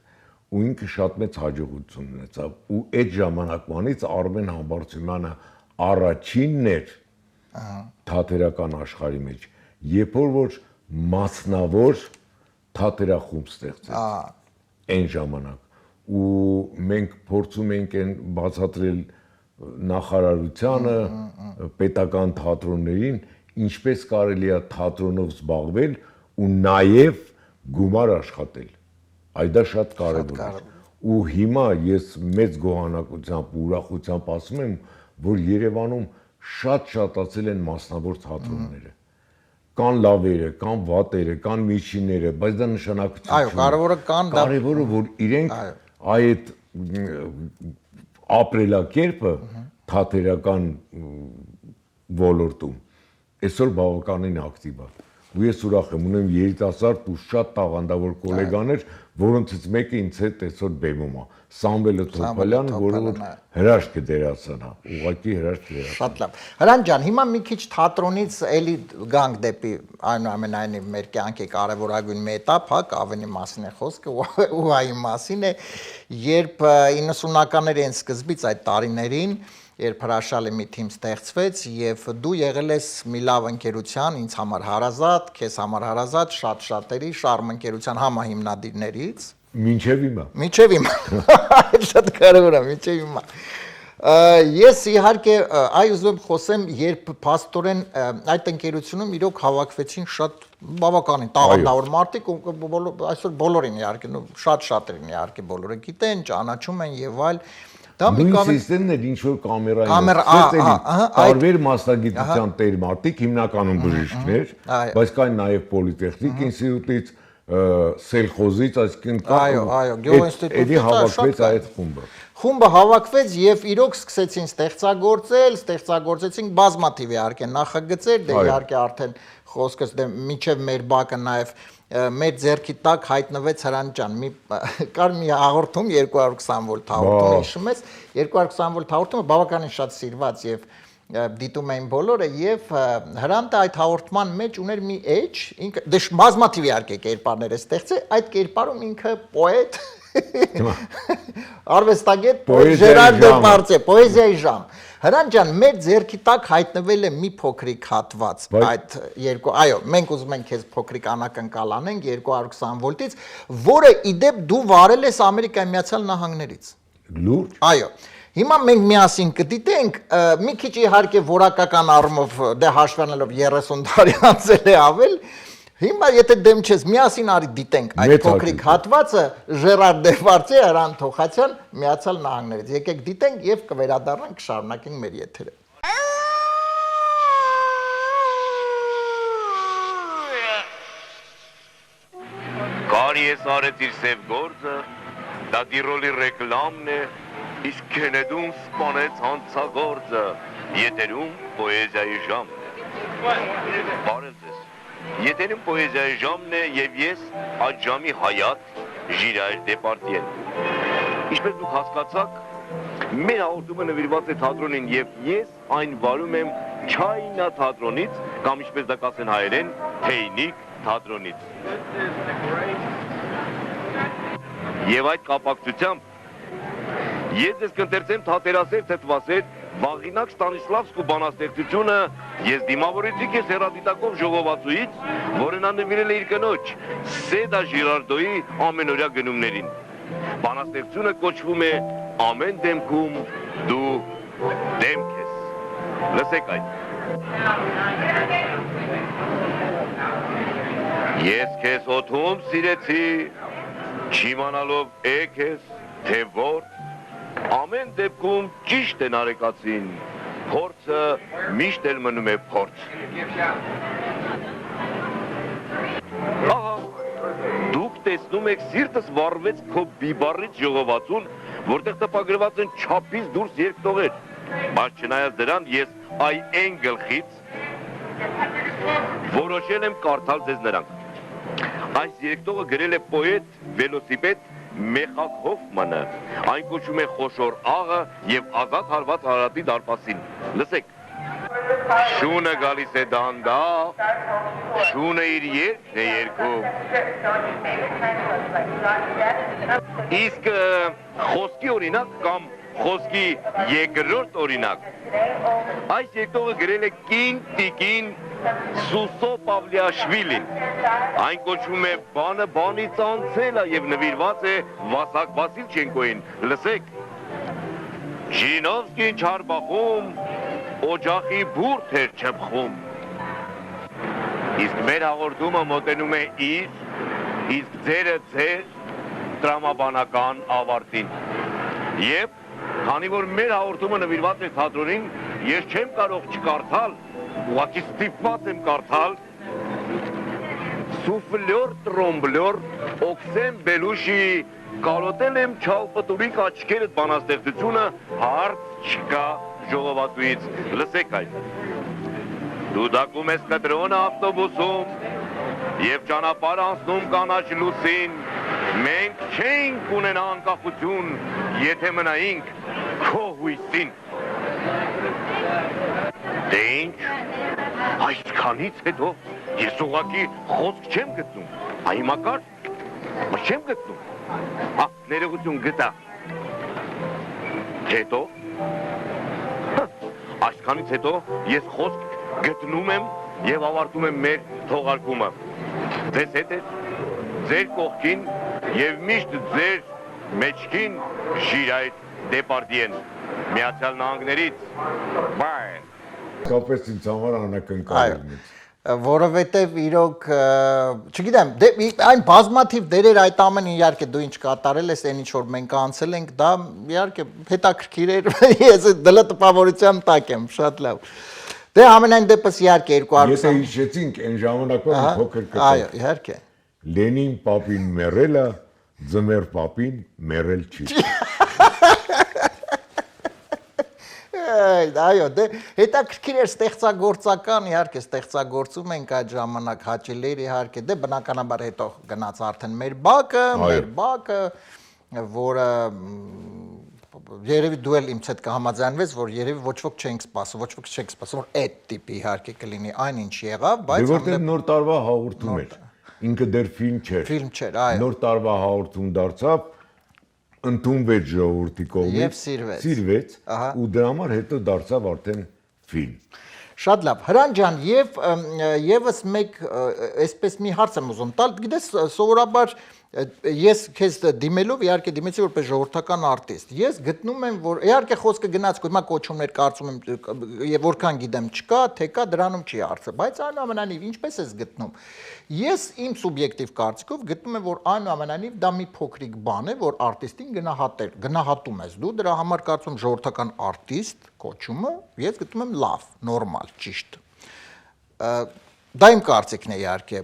Ու ինքը շատ մեծ հաջողություն ունեցավ ու այդ ժամանակվանից Արմեն Համբարձումյանը առաջինն էր թատերական աշխարհի մեջ, երբ որ մասնավոր թատերախումբ ստեղծեց այն ժամանակ ու մենք փորձում ենք այն բացատրել նախարարությանը, պետական թատրոններին, ինչպես կարելի է թատրոնով զբաղվել ու նաև գումար աշխատել։ Այդ դա շատ կարևոր է։ Ու հիմա ես մեծ գոհանակությամբ ու ուրախությամբ ասում եմ, որ Երևանում շատ շատացել են մասնավոր թատրոնները։ Կան լավերը, կան վատերը, կան միջինները, բայց դա նշանակություն Այո, կարևորը կան, դա կարևորը որ իրենք այդ ապրելակերպը թատերական ոլորտում այսօր բավականին ակտիվ է։ Ու ես ուրախ եմ, ունեմ երիտասարդ ու շատ տաղանդավոր գոլեգաներ, որոնցից մեկը ինձ հետ այսօր բեմում է։ Սամվելը Թոփալյանը, որը հրաշք դերասան է, ուղղակի հրաշք դերասան։ Շատ լավ։ Հրան ջան, հիմա մի քիչ թատրոնից էլի գանք դեպի այնուամենայնիվ մեր կյանքի կարևորագույն մի էտապ, հա, Կավենի մասին է խոսքը ու այ մասին է, երբ 90-ականների այն սկզբից այդ տարիներին երբ հրաշալի մի թիմ ստեղծվեց եւ դու եղել ես մի լավ ընկերության, ինձ համար հարազատ, քեզ համար հարազատ, շատ շատերի շարմ ընկերության համահիմնադիրներից։ Մինչև հիմա։ Մինչև հիմա։ Շատ կարևոր է, մինչև հիմա։ Ես իհարկե այ ուզում եմ խոսեմ, երբ փաստորեն այդ ընկերությունում իրոք հավաքվեցին շատ բավականին տաղանդավոր մարդիկ, այսօր բոլորին իհարկե, շատ շատերին իհարկե բոլորը գիտեն, ճանաչում են եւ այլ։ Նույն սիստեմն էր, ինչ որ կամերային տարբեր մասնագիտության տեր մարդիկ, հիմնականում բժիշկներ, բայց կային նաև պոլիտեխնիկ ինստիտուտից, սելխոզից, այսինքն էդի հավաքվեց այդ խումբը։ Խումբը հավաքվեց եւ իրոք սկսեցին ստեղծագործեցին բազմաթիվ իհարկե նախագծեր, դե իհարկե արդեն խոսքս դե միջև մեր բակը նաեւ մեր ձեռքի տակ հայտնվեց Հրան ջան, կար մի հաղորդում 220 վոլտ հաղորդում, հիշում ես, 220 վոլտ հաղորդումը բավականին շատ սիրված եւ դիտում էին բոլորը եւ Հրանտը այդ հաղորդման մեջ ուներ մի էջ, ինքը դե բազմաթիվ իհարկե կերպարներ է ստեղծել, այդ կերպարում ինքը պոետ արվեստագետ Ժերար Դեպարդյե, պոեզիայի ժամ։ Հրան ջան, մեր ձեռքի տակ հայտնվել է մի փոքրիկ հատված, այդ երկու, այո, մենք ուզում ենք քեզ փոքրիկ անակնկալ անենք 220 վոլտից, որը իդեպ դու վարել ես Ամերիկայի Միացյալ Նահանգներից։ Լուրջ։ Այո։ Հիմա մենք միասին կդիտենք, մի քիչ իհարկե որակական առումով դե հաշվառելով 30 տարի անցել է ավել, հիմա եթե դեմ չես, միասին արի դիտենք այդ փոքրիկ հատվածը Ժերար Դեպարդյե, Հրան Թոխացյան Միացյալ Նահանգներից։ Եկեք դիտենք եւ կվերադառնանք, կշարունակենք մեր եթերը։ Կարի ես արեց իր սև գործը, դա Տիրոլի ռեկլամն է, իսկ Քենեդուն սպանեց հանցագործը, եթերում պոեզիայի ժամն է։ Բարև ձեզ։ Եթերում պոեզիայի ժամն է եւ ես այդ ժամի հայատ Ժիրայր Դեպարդյեն։ Ինչպես դուք հասկացաք, մեր հաղորդումը նվիրված է թատրոնին եւ ես այն վարում եմ Չայնա թատրոնից կամ ինչպես դա կասեն հայերեն, Թեյնիկ թատրոնից։ Եվ այդ կապակցությամբ Ես ես կընթերցեմ թատերասեր թթվասեր Վաղինակ Ստանիսլավսկու բանաստեղծությունը ես դիմավորեցի քեզ հեռադիտակով ժողովածուից, որը նա նվիրել է իր կնոջ Սեդա Ժիրարդոյի ամենօրյա գնումներին։ Բանաստեղծությունը կոչվում է Ամեն դեմքում դու դեմք ես։ Լսեք այդ։ Ես քեզ օդում սիրեցի, չիմանալով եկ ես, թե որ, ամեն դեպքում ճիշտ են արեկացին, փորձը միշտ էլ մնում է փորձ։ Ահա, դուք տեսնում եք սիրտս վառվեց քո բիբառից ժողովածուն, որտեղ տպագրված են չափից դուրս երկտողեր, բայց չնայած դրան ես այն գլխից որոշել եմ կարդալ ձեզ նրանք։ Այս երկտողը գրել է պոետ, վելոսիպեդ Մեխակ Հոֆմանը, այն կոչվում է Խոշոր աղը և ազատ հարված Արարատի դարպասին։ Լսեք, շունը գալիս է դանդաղ, շունը իր երգն է երգում։ Իսկ խոսքի օրինակ կամ խոսքի երկրորդ օրինակ, այս երկտողը գրել է կին տիկին Սուսո Պավլիաշվիլին, այն կոչվում է բանը բանից անցել է և նվիրված է Վասակ Վասիլչենկոյին, լսեք, Ժիրինովսկին չար բախում, օջախի բուրդ էր չպխում, իսկ մեր հաղորդումը մոտենում է իր, իսկ ձերը ձեր տրամաբանական ավարտին, և քանի որ մեր հաղորդումը նվիրված է թատրոնին, ես չեմ կարող չկարդալ, ուղղակի ստիպված եմ կարդալ Սուֆլյոր տրոմբլյոր Օքսեն Բելուշի կարոտել եմ չալպտուրիկ աչքերդ բանաստեղծությունը հարց չկա ժողովածուից, լսեք այդ։ Դու դակում ես կտրոնը ավտոբուսում և ճանապարհ անցնում կանաչ լուսին, մենք չենք ունենա անկախություն, եթե մնայինք քո հույսին։ Դե ինչ, այսքանից հետո ես ուղղակի խոսք չեմ գտնում, այ մակար, չեմ գտնում, ներողություն գտա, հետո, այսքանից հետո ես խոսք գտնում եմ և ավարտում եմ մեր թողարկումը, ձեզ հետ է, ձեր կողքին և միշտ ձեր մեջքին Ժիրայր Դեպարդիեն, Միացյալ Նահանգներից, բայ։ Կապես ինձ համար անակնկալից։ Որովհետև իրոք, չգիտեմ, այն բազմաթիվ դերեր այդ ամեն իհարկե դու ինչ կատարել ես, այն ինչ որ մենք անցել ենք, դա իհարկե հետաքրքիր էր, ես դլը տպավորության տակ եմ, շատ լավ։ Դե ամենայն դեպս իհարկե 200 Եթե հիշեցինք այն ժամանակվա փոքր կտակ։ Այո, իհարկե։ Լենին պապին մեռելա, ձմեր պապին մեռել չի։ Այո, դե հետաքրքիր էր ստեղծագործական, իհարկե ստեղծագործում ենք այդ ժամանակ հաճելի էր իհարկե, դե բնականաբար հետո գնաց արդեն մեր բակը, որը երևի դու էլ ինձ հետ կհամաձայնվես, որ երևի ոչ ոք չենք սպասում, որ այդ տիպի իհարկե կլինի այն ինչ եղավ, բայց Դե որտեղ նոր տարվա հաղորդում էր, ինքը դեռ ֆիլմ չէր, այո։ նոր տարվա հաղորդում դարձավ, ընդունվեց ժողովրդի կողմից, Եվ սիրվեց, ու դրա համար հետո դարձավ արդեն ֆիլմ։ Շատ լավ, Հրան ջան, եւս մեկ այսպես մի հարց եմ ուզում տալ, գիտես, սովորաբար ես քեզ դիմելով իհարկե դիմեցի որպես ժողովրդական արտիստ։ Ես գտնում եմ, որ իհարկե խոսքը գնաց, հիմա կոչումներ կարծում եմ եւ որքան գիտեմ չկա, թե կա դրանում չի հարցը, բայց այնուամենայնիվ ինչպես ես գտնում։ Ես իմ սուբյեկտիվ կարծիքով գտնում եմ, որ այնուամենայնիվ դա մի փոքրիկ բան է, որ արտիստին գնահատում ես դու, դրա համար կարծում ժողովրդական արտիստ կոչումը, ես գտնում եմ լավ, նորմալ, ճիշտ։ Դա իմ կարծիքն է իհարկե,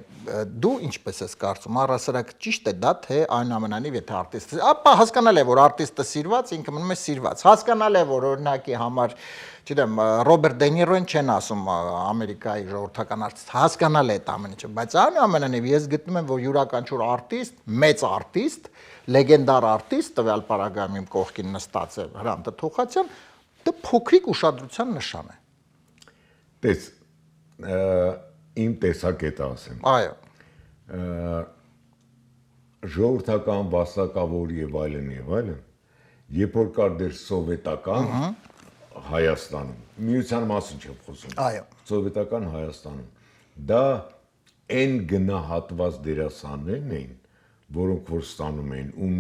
դու ինչպես ես կարծում, առհասարակ ճիշտ է դա, թե այնուամենայնիվ եթե արտիստը, ապա հասկանալ է, որ արտիստը սիրված, ինքը մնում է սիրված, հասկանալ է, որ օրինակի համար, չգիտեմ, Ռոբերտ Դե Նիրոն չեն ասում Ամերիկայի ժողովրդական արտիստ, հասկանալ է այդ ամեն ինչը, բայց այնուամենայնիվ ես գտնում եմ, որ յուրաքանչյուր արտիստ, մեծ արտիստ, լեգենդար արտիստ, տվյալ պարագայում իմ կողքին նստած է Հրանտ Թոխացյան, դա փոքրիկ ուշադրության նշան է։ Տես, իմ տեսակետը ասեմ։ Այո։ Ժողովրդական վաստակավոր եւ այլն երբ որ կար դեր սովետական Հայաստանում, միության մասին չեմ խոսում։ Այո։ Սովետական Հայաստանում դա այն գնահատված դերասաններն էին, որոնք որ ստանում էին ու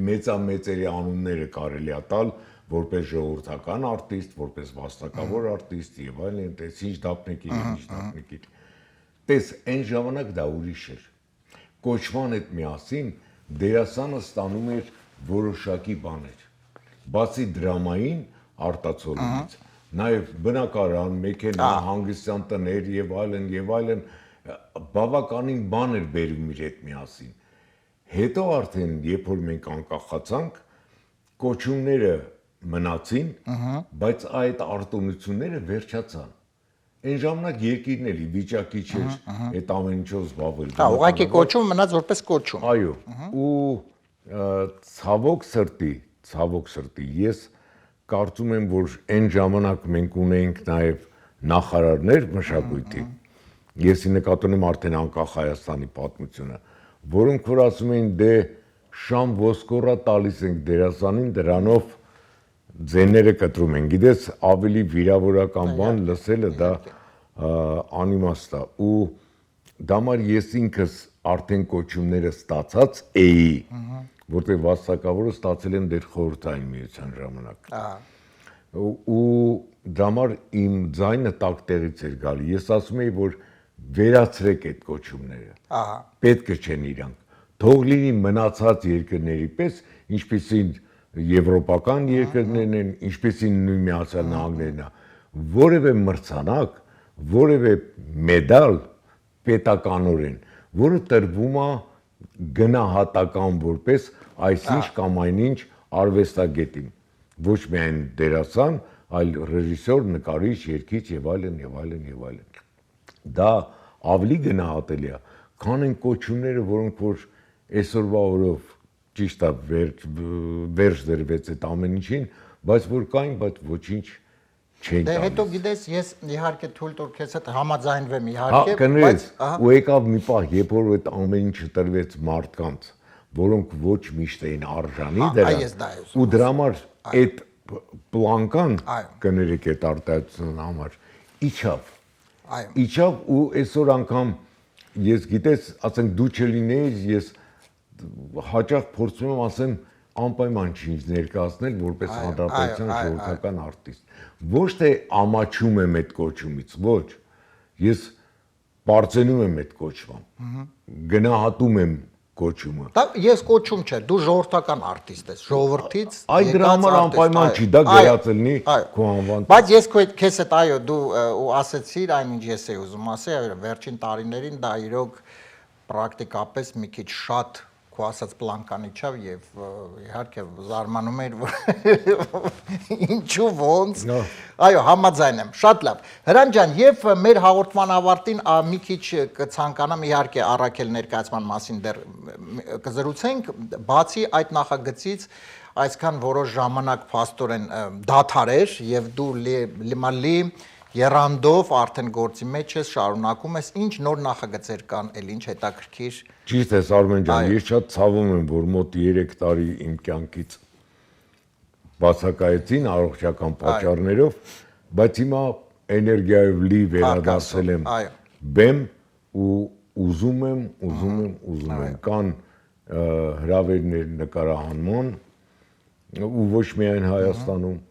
մեծամեծերի անունները կարելի է տալ որպես ժողովրդական արտիստ, որպես վաստակավոր արտիստ եւ այլն, տես ինչ դափնեկիր։ Տես այն ժամանակ դա ուրիշ էր։ Կոչման հետ միասին դերասանը ստանում էր որոշակի բաներ։ Բացի դրամային արտացոլումից, նաև բնակարան, մեքենա, հանգստյան տներ եւ այլն, բավականին բան էր բերում իր հետ միասին։ Հետո արդեն, երբ որ մենք անկախացանք, կոչումները մնացին, բայց այդ արտոնությունները վերջացան։ Այն ժամանակ երկիրն էլի վիճակի չէր այդ ամեն ինչով զբաղվել։ Հա, ուղղակի կոչում մնաց որպես կոչում։ Այո, ու ցավոք սրտի, ես կարծում եմ, որ այն ժամանակ մենք ունեինք նաև նախարարներ մշակույթի, եսի նկատում եմ արդեն անկախ Հայաստանի պատմությունը, որոնք որ ասում էին դե շամ ոսկորա տալիս ենք դերասանին, դրանով ձեները կտրում են, գիտես, ավելի վիրավորական բան լսելը դա անիմաստ է, ու դամար ես ինքս արդեն կոչումները ստացած էի, որտեղ վաստակավորը ստացել եմ դեր խորհրդային միության ժամանակ։ Ու դամար իմ ձայնը տակ տեղից էր գալի, ես ասում էի, որ վերացրեք այդ կոչումները, պետք չեն իրանք, թող լինի մնացած երկրների պես, ինչպեսին եվրոպական երկրներն են, ինչպեսին նույն Միացյալ Նահանգներն է, որևէ մրցանակ, որևէ մեդալ պետականորեն, որը տրվում է գնահատական որպես այսինչ կամ այնինչ արվեստագետին, ոչ միայն դերասան, այլ ռեժիսոր, նկարիչ, երգիչ եւ այլն։ Դա ավելի գնահատելի է, քան այն կոչումները, որոնք որ այսօրվա օրով ճիշտ է վերջ դրվեց այդ ամեն ինչին, բայց որ կային, բայց ոչինչ չեն Դե տալիս։ հետո գիտես, ես իհարկե թույլ տուր քեզ հետ համաձայնվեմ Հա, իհարկե, կներես, ու եկավ մի պահ, երբ որ այդ ամեն ինչը տրվեց մարդկանց, որոնք ոչ միշտ էին արժանի դրան, ու դրա համար այդ պլանկան, կներեք այդ արտահայտության համար, իջավ ու այսօր անգամ ես գիտես, ասենք դու չլինեիր, ես հաճախ փորձում եմ ասեմ անպայման չի ինձ ներկայացնել որպես հանրապետության ժողովրդական արտիստ։ Ոչ թե ամաչում եմ այդ կոչումից, ոչ։ Ես բարձենում եմ այդ կոչման։ Գնահատում եմ կոչումը։ Դա ես կոչում չէ, դու ժողովրդական արտիստ ես, ժողովրդից։ Այդ դրա համար անպայման չի, դա գերացնի քո անվան։ Բայց ես քեզ հետ այո, դու ու ասեցիր այնինչ ես էի ուզում ասել, վերջին տարիներին դա իրոք պրակտիկապես մի քիչ շատ քո ասած պլանկան իջավ եւ իհարկե զարմանում էր որ ինչու ոնց այո համաձայն եմ շատ լավ Հրանտ ջան եւ մեր հաղորդման ավարտին մի քիչ կցանկանամ իհարկե առաքել ներկայացման մասին դեռ կզրուցենք բացի այդ նախագծից այսքան որոշ ժամանակ փաստորեն դադար էր եւ դու լի Երանդով արդեն գործի մեջ ես շարունակում ես ինչ նոր նախագծեր կան էլ ինչ հետաքրքիր Ճիշտ է Արմեն ջան ես շատ ցավում եմ որ մոտ 3 տարի իմ կյանքից բացակայեցին առողջական պատճառներով բայց հիմա էներգիայով լի վերադարձել եմ բեմ ու ուզում եմ կան հրավերներ նկարահանման ու ոչ միայն Հայաստանում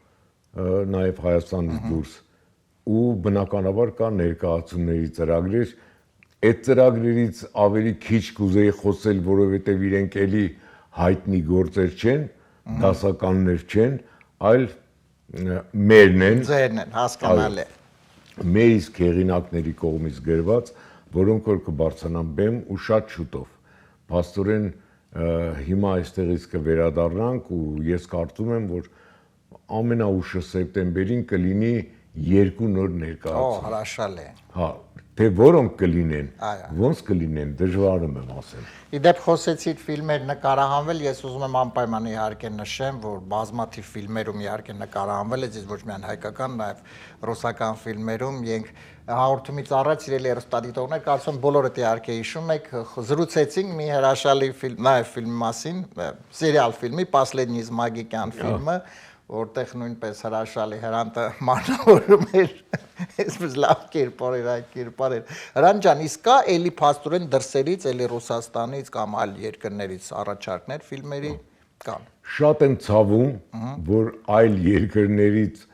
նաև Հայաստանից դուրս ու բնականաբար կան ներկայացումների ծրագրեր այդ ծրագրերից ավելի քիչ կուզեի խոսել որովհետև իրենք էլի հայտնի գործեր չեն դասականներ չեն այլ մերն են ձերն են հասկանալի մեր իսկ հեղինակների կողմից գրված որոնք որ կբարձրանան բեմ ու շատ շուտով փաստորեն հիմա այստեղից կվերադառնանք ու ես կարծում եմ որ ամենաուշը սեպտեմբերին կլինի երկու նոր ներկայացում։ Հրաշալի։ Հա, թե որոնք կլինեն, ոնց կլինեն, դժվար եմ ասել։ Իդեպ խոսեցիք ֆիլմեր նկարահանվել, ես ուզում եմ անպայման իհարկե նշեմ, որ բազմաթիվ ֆիլմերում իհարկե նկարահանվել է, իսկ ոչ միայն հայկական, նաև ռուսական ֆիլմերում ենք հաղորդումից առաջ սիրելի հեռուստադիտողներ, կարծում եմ բոլորդ իհարկե հիշում եք, զրուցեցինք մի հրաշալի ֆիլմ, նաև ֆիլմի մասին, սերիալ ֆիլմի «Последний из Магикян» ֆիլմը, որտեղ նույնպես հրաշալի Հրանտը մարմնավորում էր, այսպես լավ կերպար էր։ Հրանտ ջան, իսկ կա էլի փաստորեն դրսերից, էլի Ռուսաստանից կամ այլ երկրներից առաջարկներ ֆիլմերի կան։ Շատ եմ ցավում, որ այլ երկրներից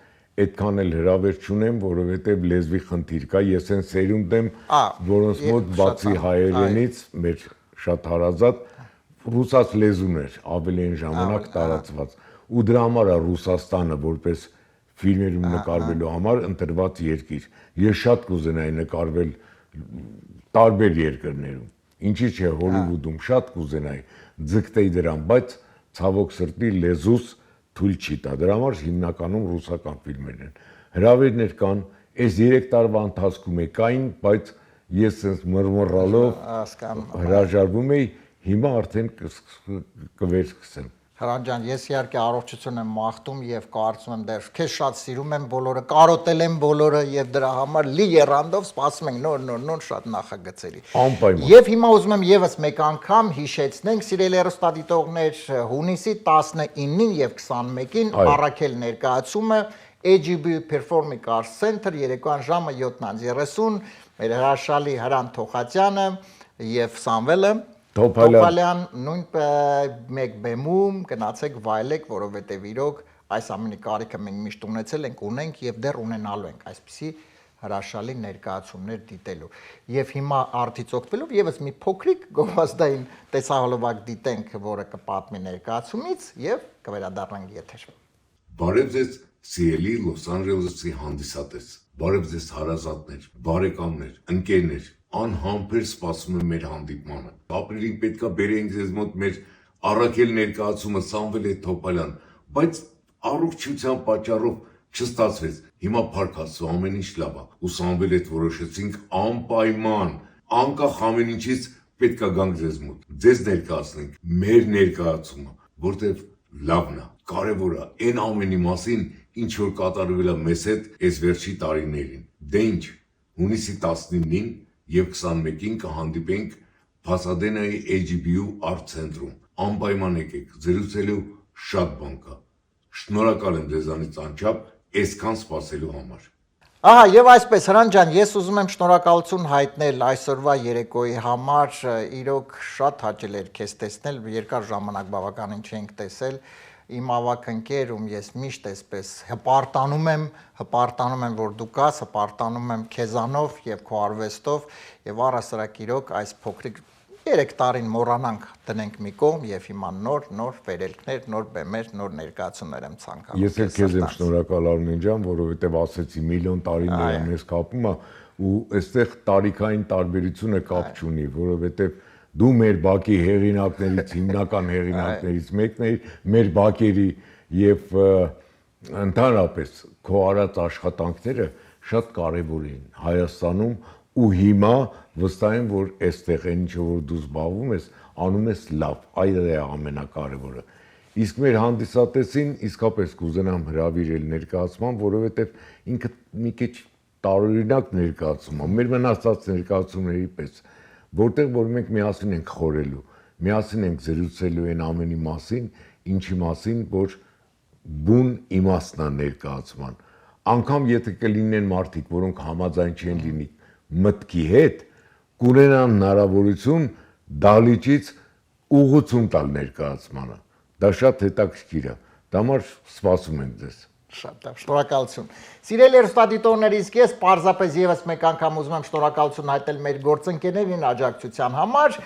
այդքան էլ հրավեր չունեմ, որովհետև լեզվի խնդիր կա, ես այն սերունդ եմ, որոնց մոտ բացի հայերենից մեր շատ հարազատ ռուսաց լեզուն էր, ավելի այն ժամանակ տարածված։ Ու դրա համար է Ռուսաստանը որպես ֆիլմերում նկարվելու համար ընտրված երկիր։ Ես շատ կուզենայի նկարվել տարբեր երկրներում։ Ինչի՞ չէ Հոլիվուդում շատ կուզենայի, ձգտեի դրան, բայց ցավոք սրտի լեզուս թույլ չի տա։ Դրա համար հիմնականում ռուսական ֆիլմերն են։ Հրավերներ կան, այս 3 տարվա ընթացքում կային, բայց ես sense մռմռալով հրաժարվում էի, հիմա արդեն կվերսկսեմ։ Հրանտ ջան, ես իհարկե առողջություն եմ մաղթում եւ կարծում եմ դեռ քեզ շատ սիրում եմ բոլորը, կարոտել եմ բոլորը եւ դրա համար լի երանդով սպասում ենք նոր շատ նախագծերի։ Անպայման։ Եվ հիմա ուզում եմ եւս մեկ անգամ հիշեցնենք, սիրելի հեռուստադիտողներ, հունիսի 19-ին եւ 21-ին առաքել ներկայացումը AGB Performing Arts Center երեկոյան ժամը 7:30 մեր հրաշալի Հրանտ Թոխատյանը եւ Սամվելը Թոփալյան նույնպես մեկ բեմում գնացեք վայելեք, որովհետև իրոք այս ամենի կարիքը մենք միշտ ունեցել ենք, ունենք եւ դեռ ունենալու ենք այսպիսի հրաշալի ներկայացումներ դիտելու։ Եվ հիմա արդից օգտվելով եւս մի փոքրիկ գովազդային տեսահոլովակ դիտենք, որը կպատմի ներկայացումից եւ կվերադառնանք եթեր։ Բարև ձեզ, սիրելի Լոս Անջելեսի հանդիսատես։ Բարև ձեզ հարազատներ, բարեկամներ, ընկերներ։ Անհամբեր սպասում եմ մեր հանդիպմանը։ Ապրիլին պետքա բերեինք ձեզ մոտ մեր առաքել ներկայացումը Սամվել Թոփալյան, բայց առողջության պատճառով չստացվեց։ Հիմա փառք Աստծո ամեն ինչ լավ է։ Ու Սամվել հետ որոշեցինք անպայման, անկախ ամեն ինչից պետքա գանք ձեզ մոտ։ Ձեզ ներկայացնենք մեր ներկայացումը, որտեվ լավն է, կարևոր է այն ամենի մասին, ինչ որ կատարվել է մեզ հետ այս վերջի տարիներին։ Դե ինչ, հունիսի 19-ին եւ 21-ին կհանդիպենք Փասադենայի AGB-ու Art Center-ում։ Անպայման եկեք, զրուցելու շատ բան կա։ Շնորհակալ եմ ձեզանից անչափ այսքան սպասելու համար։ Ահա եւ այսպես Հրանտ ջան, ես ուզում եմ շնորհակալություն հայտնել այսօրվա երեկոյի համար, իրոք շատ հաճել էր քեզ տեսնել, երկար ժամանակ բավականին չենք տեսել։ Իմ ավակ ընկեր, ում ես միշտ այսպես հպարտանում եմ, որ դու կաս, հպարտանում եմ քեզանով եւ քո արվեստով եւ առասարակ իրոք այս փոքրիկ 3 տարին մոռանանք տնենք մի կողմ եւ հիմա նոր վերելքներ, նոր բեմեր, նոր ներկայացումներ եմ ցանկանում։ Ես էլ քեզ եմ շնորհակալ Արմեն ջան, որովհետեւ ասեցի միլիոն տարիներ մեզ կապում է ու այստեղ տարիքային տարբերությունը կապ չունի, որովհետեւ դու մեր բակի հեղինակներից, հիմնական հեղինակներից մեկն ես, մեր բակերի եւ ընդհանրապես քո արած աշխատանքները շատ կարեւոր են Հայաստանում ու հիմա վստահ եմ, որ այստեղ այն ինչ որ դու զբաղվում ես, անում ես լավ, այդ է ամենակարևորը։ Իսկ մեր հանդիսատեսին իսկապես կուզենամ հրավիրել ներկայացման, որովհետեւ ինքը մի քիչ տարօրինակ ներկայացում է, մեր մնացած ներկայացումների պես, որտեղ որ մենք միասին ենք խորելու, միասին ենք զրուցելու այն ամենի մասին, ինչի մասին, որ բուն իմաստնա ներկայացման։ Անկամ եթե կլինեն մարդիկ, որոնք համաձայն չեն լինի մտքի հետ, կունենան հնարավորություն դահլիճից ուղղություն տալ ներկայացմանը։ Դա շատ հետաքրքիր է։ Դա համար սպասում ենք ձեզ։ Շատ լավ, շնորհակալություն։ Սիրելի հեռուստադիտողներ, իսկ ես պարզապես եւս մեկ անգամ ուզում եմ շնորհակալություն հայտնել մեր գործընկերներին աջակցության համար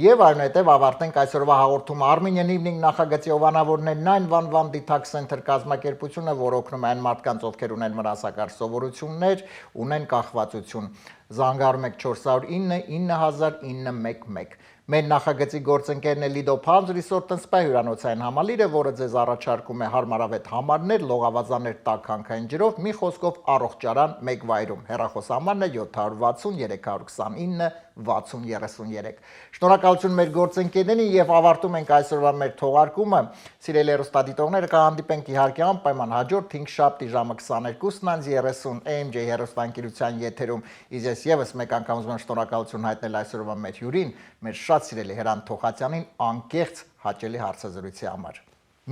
եւ այնուհետեւ ավարտենք այսօրվա հաղորդումը։ Armenian Evening նախագծի ովանավորն է 911 Detox Center կազմակերպությունը, որը օգնում է այն մարդկանց, ովքեր ունեն վնասակար սովորություններ, ունեն կախվածություն։ Զանգարում եք 409 9000 911։ Մեր նախագծի գործընկերն է Lido Palms Resort and Spa հյուրանոցային համալիրը, որը ձեզ առաջարկում է հարմարավետ համարներ, լողավազաններ տաք հանքային ջրով, մի խոսքով առողջարան մեկ վայրում։ Հեռախոսահամարն է 760 329 6033։ Շնորհակալություն մեր գործընկերներին եւ ավարտում ենք այսօրվա մեր թողարկումը։ Սիրելի հեռուստադիտողներ, կհանդիպենք իհարկե անպայման հաջորդ 5 շաբթի ժամը 22:30 AMJ հեռուստաընկերության եթերում։ Ես եւս մեկ անգամ ուզում եմ շնորհակալություն հայտնել այսօրվա մեր հյուրին, մեր շատ սիրելի Հրանտ Թոխացյանին անկեղծ հաճելի հարցազրույցի համար։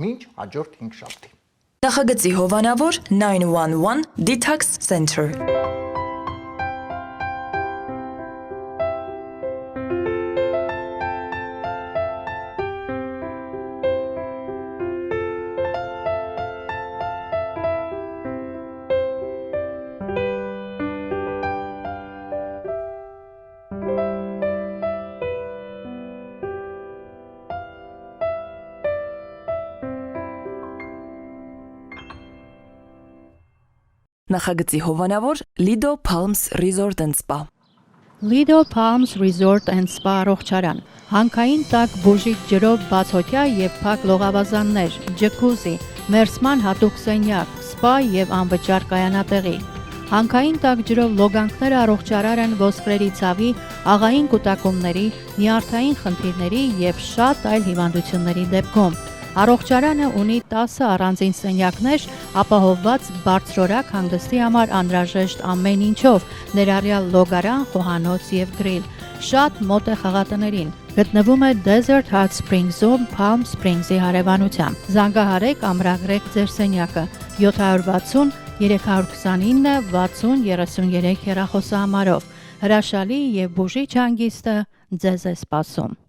Մինչ հաջորդ 5 շաբթի։ Նախագծի հովանավոր 911 Detox Center։ Նախագծի հովանավոր Lido Palms Resort and Spa։ Lido Palms Resort and Spa առողջարան, հանքային տաք բուժիչ ջրով բացօթյա եւ փակ լողավազաններ, ջկուզի, մերսման հատուկ սենյակ, սպա եւ անվճար կայանատեղի։ Հանքային տաք ջրով լոգանքները առողջարար են ոսկրերի ցավի, աղային կուտակումների, նյարդային խնդիրների եւ շատ այլ հիվանդությունների դեպքում։ Առողջարանը ունի 10 առանձին սենյակներ, ապահովված բարձրորակ հանգստի համար անհրաժեշտ ամեն ինչով, ներառյալ լոգարան, խոհանոց եւ գրիլ։ Շատ մոտ է խաղատներին։ Գտնվում է Desert Hot Springs-ում, Palm Springs-ի հարևանությամբ։ Զանգահարեք, ամրագրեք ձեր սենյակը 760 329 6033 հեռախոսահամարով։ Հրաշալի եւ բուժիչ հանգիստը ձեզ է սպասում։